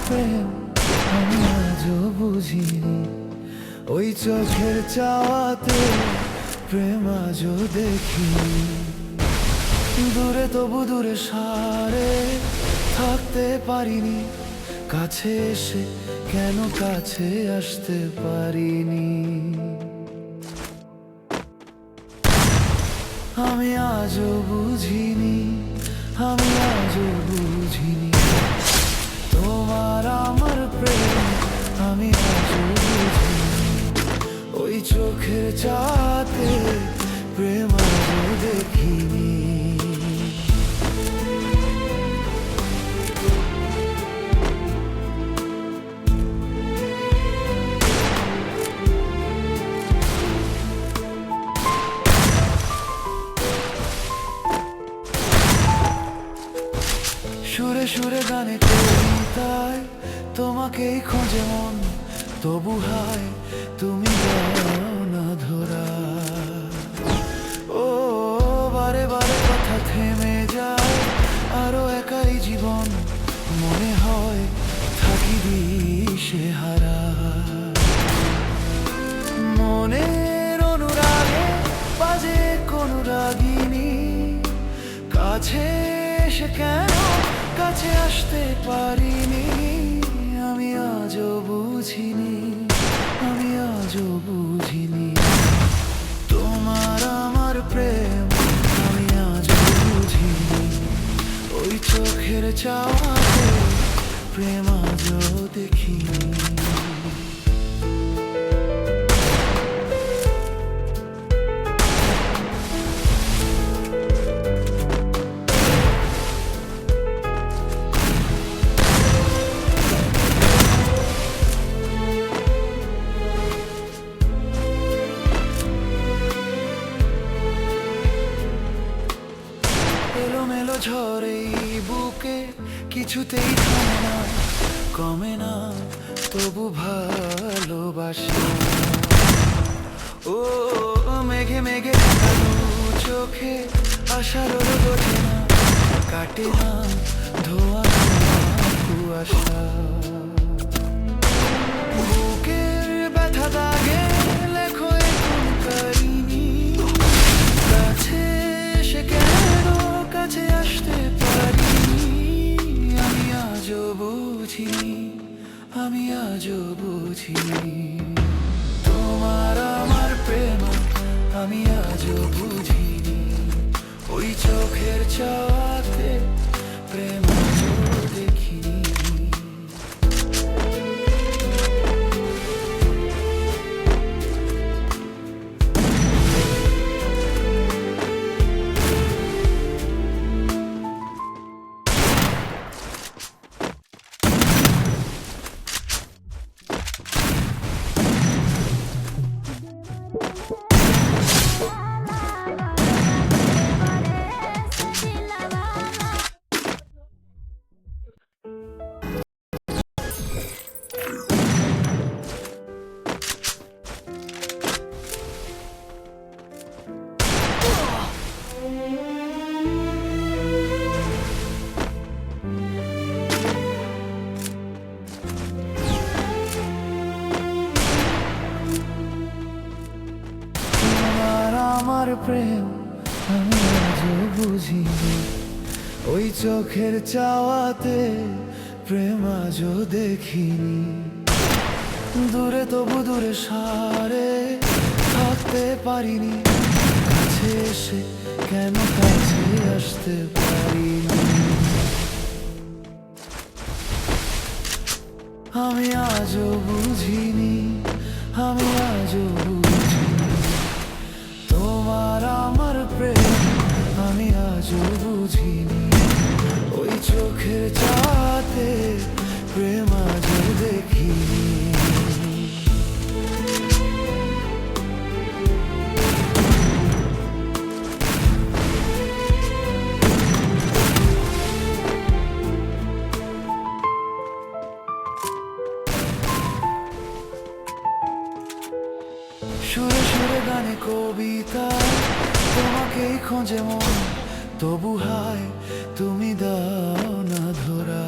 প্রেম আমি আজও বুঝিনি, ওই চোখের চাওয়াতে প্রেম আজও দেখিনি। দূরে তবু দূরে সারে থাকতে পারিনি, কাছে এসে কেন কাছে আসতে পারিনি। আমি আজও বুঝিনি, আমি আজও বুঝিনি তোমার আমার প্রেম আমি আজও বুঝিনি, ওই চোখের চাতে প্রেম আজও দেখিনি। সুরে সুরে গানে কবিতায় তোমাকেই খোঁজে মন, তবু হায় তুমি দাও না ধরা। ও বারে বারে কথা থেমে যায়, আরো একাই জীবন মনে হয় থাকি দিশেহারা। মনের অনুরাগে বাজে কোন রাগিনী, কাছে এসে কেন কাছে আসতে পারিনি। আমি আজও বুঝিনি, আমি আজও বুঝিনি তোমার আমার প্রেম আমি আজও বুঝিনি, ওই চোখের চাওয়াতে প্রেম আজও দেখিনি। এলোমেলো ঝড়ে বুকে কিছুতেই থামে না, কমে না তবু ভালোবাসি। ও মেঘে মেঘে কালো চোখে আশার রোদ ওঠে না, কাটে না ধোয়া কুয়াশা। বুকের ব্যথা দাগে লেখো এখন কাহিনী, কাছে সে কেন কাছে আসতে পারিনি। আমি আজও বুঝিনি, আমি আজও বুঝিনি তোমার আমার প্রেম আমি আজও বুঝিনি, ওই চোখের চাওয়াতে প্রেম আজও দেখিনি। আমার প্রেম আমি আজও বুঝিনি, ওই চোখের চাওয়াতে প্রেম আজও দেখিনি। দূরে তবু দূরে সারে থাকতে পারিনি, কাছে এসে কেন কাছে আসতে পারিনি। আমি আজও বুঝিনি, আমি আজও বুঝিনি তোমার আমার প্রেম আমি আজও বুঝিনি, ওই চোখের চাতে প্রেম আজও দেখিনি। সুরে সুরে গানে কবিতায় তোমাকেই খোঁজে মন, তবু হায় তুমি দাও না ধরা।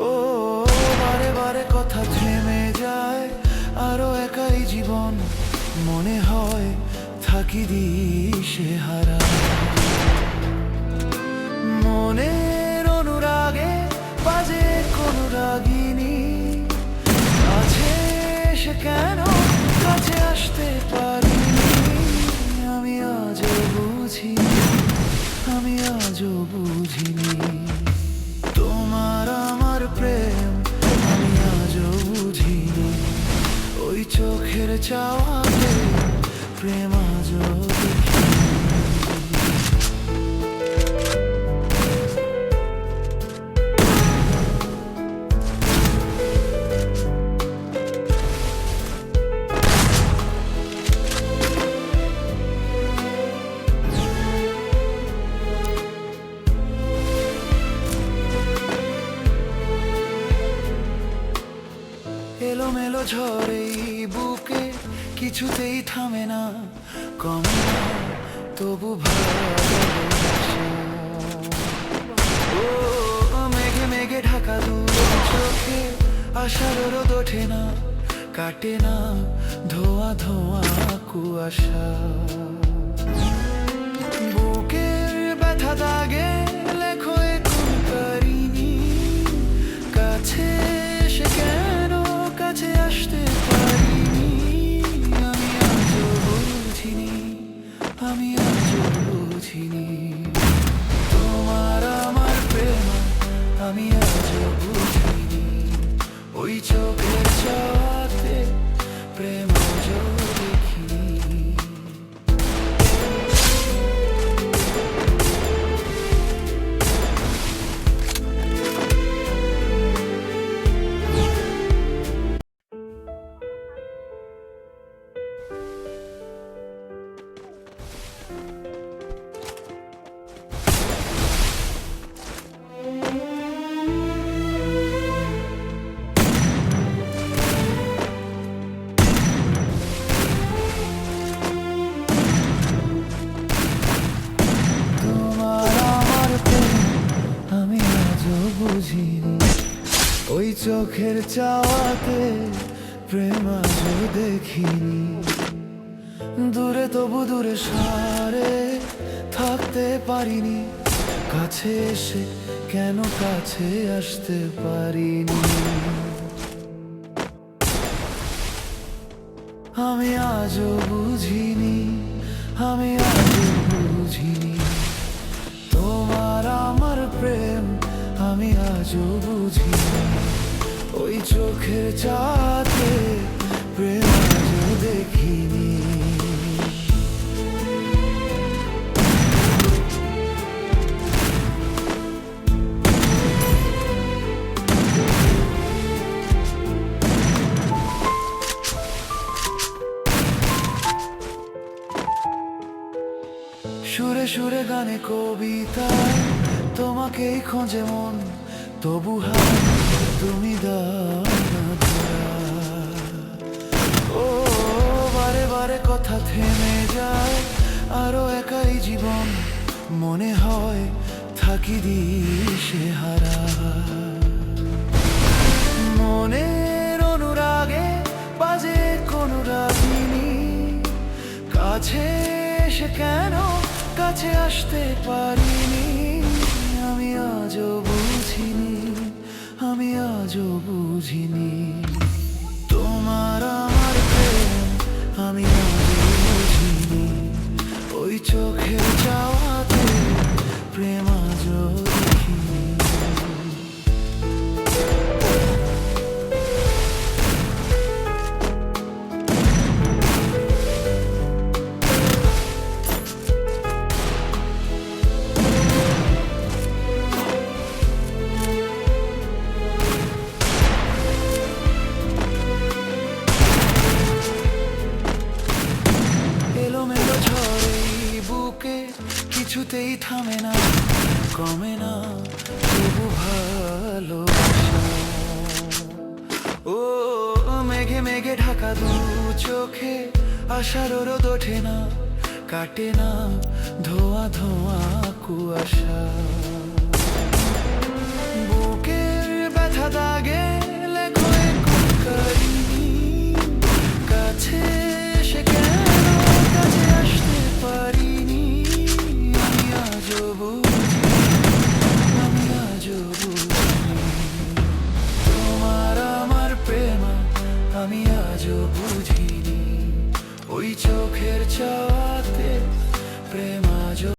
ও চাওয়াতে প্রেম আজও দেখিনি। এলোমেলো ঝড়ে এই বুকে কিছুতেই থামে না, কমে না তবু ভালোবাসা। ও মেঘে মেঘে ঢাকা দু চোখে আশার রোদ ওঠে না, কাটে না ধোয়া ধোয়া কুয়াশা। বুকের ব্যথা দাগে লেখো এ কোন কারিনি, কাছে এসে কেন কাছে আসতে পারিনি। আমি আজও বুঝিনি, আমি আজও বুঝিনি তোমার আমার প্রেম, আমি আজও বুঝিনি। ওই চোখের চাওয়াতে প্রেম আজও দেখিনি। বুঝিনি ওই চোখের চাওয়াতে প্রেম আজও দেখিনি। দূরে তবু দূরে সারে থাকতে পারিনি, কাছে এসে কেন কাছে আসতে পারিনি। আমি আজও বুঝিনি, আমি আজও বুঝিনি তোমার আমার প্রেম, আমি আজও বুঝিনি। ওই চোখের চাতে প্রেম আজও দেখিনি। সুরে সুরে গানে কবিতায় তোমাকেই খোঁজে মন, তবু হায় তুমি দাও না ধরা। ও বারে বারে কথা থেমে যায়, আরো একাই জীবন মনে হয় থাকি দিশে হারা। মনের অনুরাগে বাজে কোন রাগিনী, কাছে এসে কেন কাছে আসতে পারিনি। আমি আজও বুঝিনি, আমি আজও বুঝিনি তোমার আমার প্রেম, আমি আজও বুঝিনি। ওই চোখের চাওয়াতে প্রেম আজও দেখিনি। কিছুতেই থামে না, কমে না তবু ভালোবাসা। ও মেঘে মেঘে ঢাকা দু চোখে আশার রোদ ওঠে না, কাটে না ধোয়া ধোয়া কুয়াশা। বুকের ব্যথা দাগে লেখো এ কোন কাহিনী, কাছে এসে কেন কাছে আসতে পারিনি। আমি আজও বুঝিনি, আমি আজও বুঝিনি তোমার আমার প্রেম, আমি আজও বুঝিনি।